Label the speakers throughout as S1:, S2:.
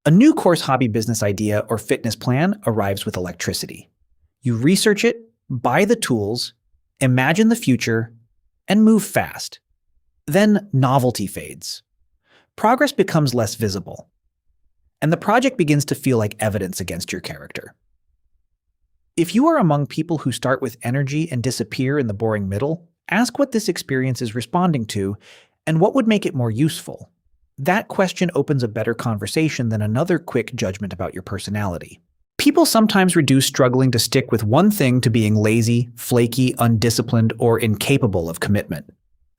S1: A new course, hobby, business idea, or fitness plan arrives with electricity. You research it, buy the tools, imagine the future, and move fast. Then novelty fades. Progress becomes less visible, and the project begins to feel like evidence against your character. If you are among people who start with energy and disappear in the boring middle, ask what this experience is responding to and what would make it more useful. That question opens a better conversation than another quick judgment about your personality. People sometimes reduce struggling to stick with one thing to being lazy, flaky, undisciplined, or incapable of commitment.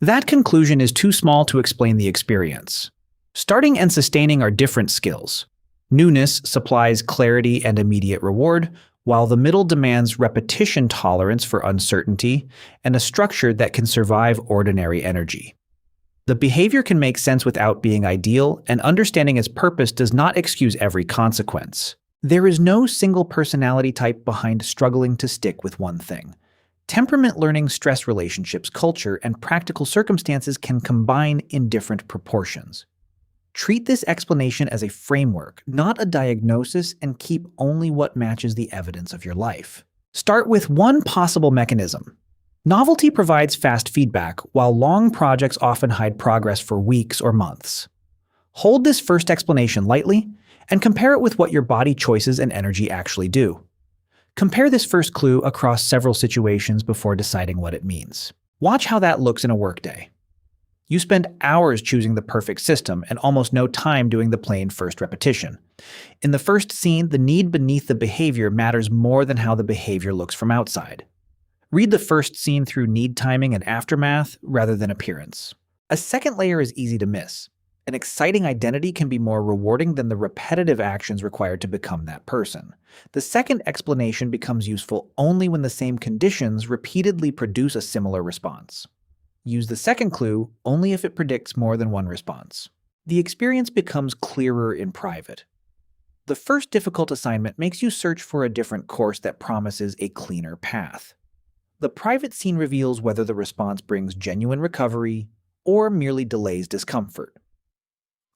S1: That conclusion is too small to explain the experience. Starting and sustaining are different skills. Newness supplies clarity and immediate reward, while the middle demands repetition tolerance for uncertainty and a structure that can survive ordinary energy. The behavior can make sense without being ideal, and understanding its purpose does not excuse every consequence. There is no single personality type behind struggling to stick with one thing. Temperament, learning, stress, relationships, culture, and practical circumstances can combine in different proportions. Treat this explanation as a framework, not a diagnosis, and keep only what matches the evidence of your life. Start with one possible mechanism. Novelty provides fast feedback, while long projects often hide progress for weeks or months. Hold this first explanation lightly and compare it with what your body choices and energy actually do. Compare this first clue across several situations before deciding what it means. Watch how that looks in a workday. You spend hours choosing the perfect system and almost no time doing the plain first repetition. In the first scene, the need beneath the behavior matters more than how the behavior looks from outside. Read the first scene through need timing and aftermath rather than appearance. A second layer is easy to miss. An exciting identity can be more rewarding than the repetitive actions required to become that person. The second explanation becomes useful only when the same conditions repeatedly produce a similar response. Use the second clue only if it predicts more than one response. The experience becomes clearer in private. The first difficult assignment makes you search for a different course that promises a cleaner path. The private scene reveals whether the response brings genuine recovery or merely delays discomfort.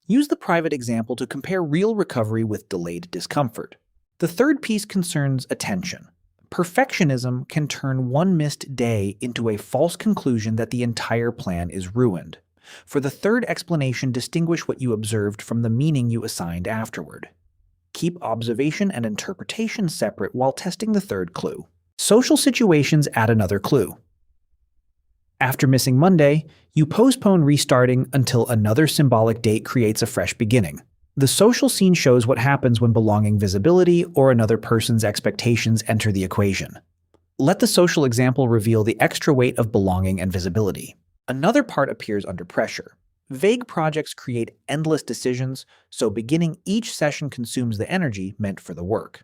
S1: Use the private example to compare real recovery with delayed discomfort. The third piece concerns attention. Perfectionism can turn one missed day into a false conclusion that the entire plan is ruined. For the third explanation, distinguish what you observed from the meaning you assigned afterward. Keep observation and interpretation separate while testing the third clue. Social situations add another clue. After missing Monday, you postpone restarting until another symbolic date creates a fresh beginning. The social scene shows what happens when belonging, visibility, or another person's expectations enter the equation. Let the social example reveal the extra weight of belonging and visibility. Another part appears under pressure. Vague projects create endless decisions, so beginning each session consumes the energy meant for the work.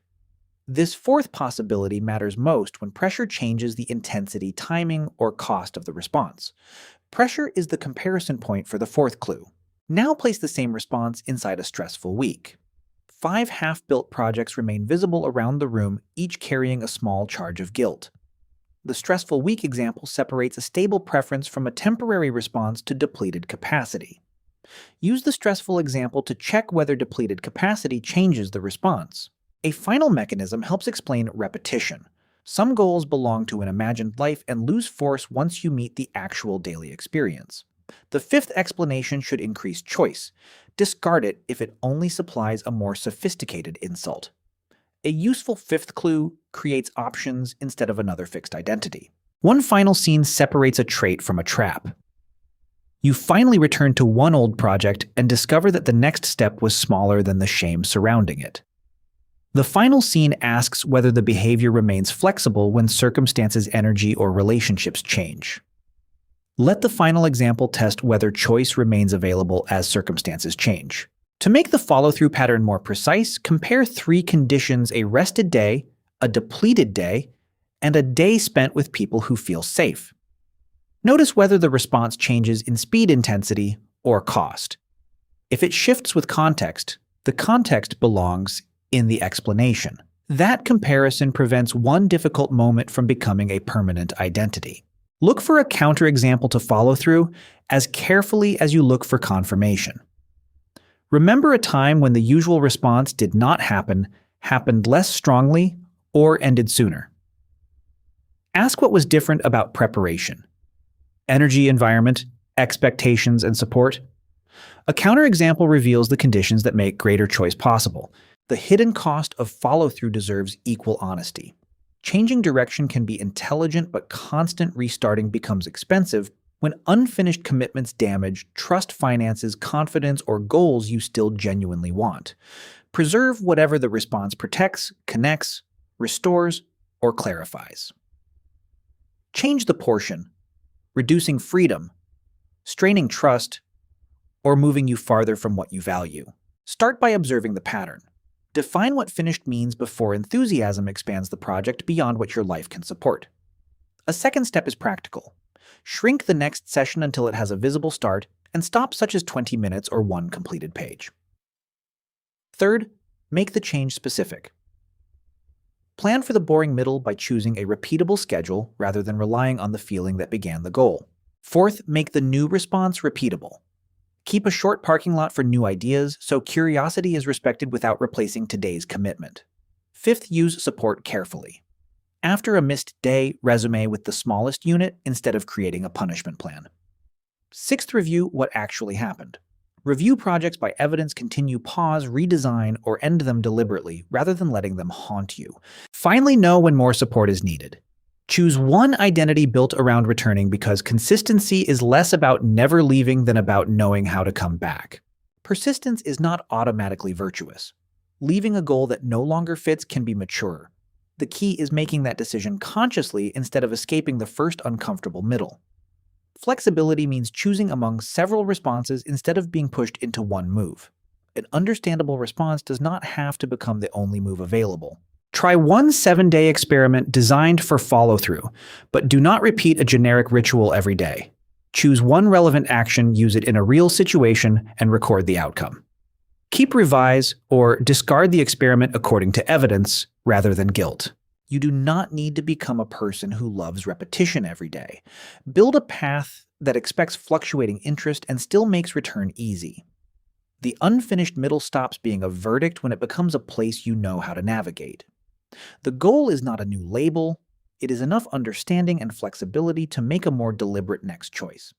S1: This fourth possibility matters most when pressure changes the intensity, timing, or cost of the response. Pressure is the comparison point for the fourth clue. Now place the same response inside a stressful week. 5 half-built projects remain visible around the room, each carrying a small charge of guilt. The stressful week example separates a stable preference from a temporary response to depleted capacity. Use the stressful example to check whether depleted capacity changes the response. A final mechanism helps explain repetition. Some goals belong to an imagined life and lose force once you meet the actual daily experience. The fifth explanation should increase choice. Discard it if it only supplies a more sophisticated insult. A useful fifth clue creates options instead of another fixed identity. One final scene separates a trait from a trap. You finally return to one old project and discover that the next step was smaller than the shame surrounding it. The final scene asks whether the behavior remains flexible when circumstances, energy, or relationships change. Let the final example test whether choice remains available as circumstances change. To make the follow-through pattern more precise, compare 3 conditions: a rested day, a depleted day, and a day spent with people who feel safe. Notice whether the response changes in speed, intensity, or cost. If it shifts with context, the context belongs in the explanation. That comparison prevents one difficult moment from becoming a permanent identity. Look for a counterexample to follow through as carefully as you look for confirmation. Remember a time when the usual response did not happen, happened less strongly, or ended sooner. Ask what was different about preparation. Energy, environment, expectations, and support. A counterexample reveals the conditions that make greater choice possible. The hidden cost of follow-through deserves equal honesty. Changing direction can be intelligent, but constant restarting becomes expensive when unfinished commitments damage trust, finances, confidence, or goals you still genuinely want. Preserve whatever the response protects, connects, restores, or clarifies. Change the portion, reducing freedom, straining trust, or moving you farther from what you value. Start by observing the pattern. Define what finished means before enthusiasm expands the project beyond what your life can support. A second step is practical. Shrink the next session until it has a visible start, and stop such as 20 minutes or one completed page. Third, make the change specific. Plan for the boring middle by choosing a repeatable schedule rather than relying on the feeling that began the goal. Fourth, make the new response repeatable. Keep a short parking lot for new ideas so curiosity is respected without replacing today's commitment. Fifth, use support carefully. After a missed day, resume with the smallest unit instead of creating a punishment plan. Sixth, review what actually happened. Review projects by evidence, continue, pause, redesign, or end them deliberately rather than letting them haunt you. Finally, know when more support is needed. Choose one identity built around returning because consistency is less about never leaving than about knowing how to come back. Persistence is not automatically virtuous. Leaving a goal that no longer fits can be mature. The key is making that decision consciously instead of escaping the first uncomfortable middle. Flexibility means choosing among several responses instead of being pushed into one move. An understandable response does not have to become the only move available. Try one 7-day experiment designed for follow-through, but do not repeat a generic ritual every day. Choose one relevant action, use it in a real situation, and record the outcome. Keep revise or discard the experiment according to evidence rather than guilt. You do not need to become a person who loves repetition every day. Build a path that expects fluctuating interest and still makes return easy. The unfinished middle stops being a verdict when it becomes a place you know how to navigate. The goal is not a new label, it is enough understanding and flexibility to make a more deliberate next choice.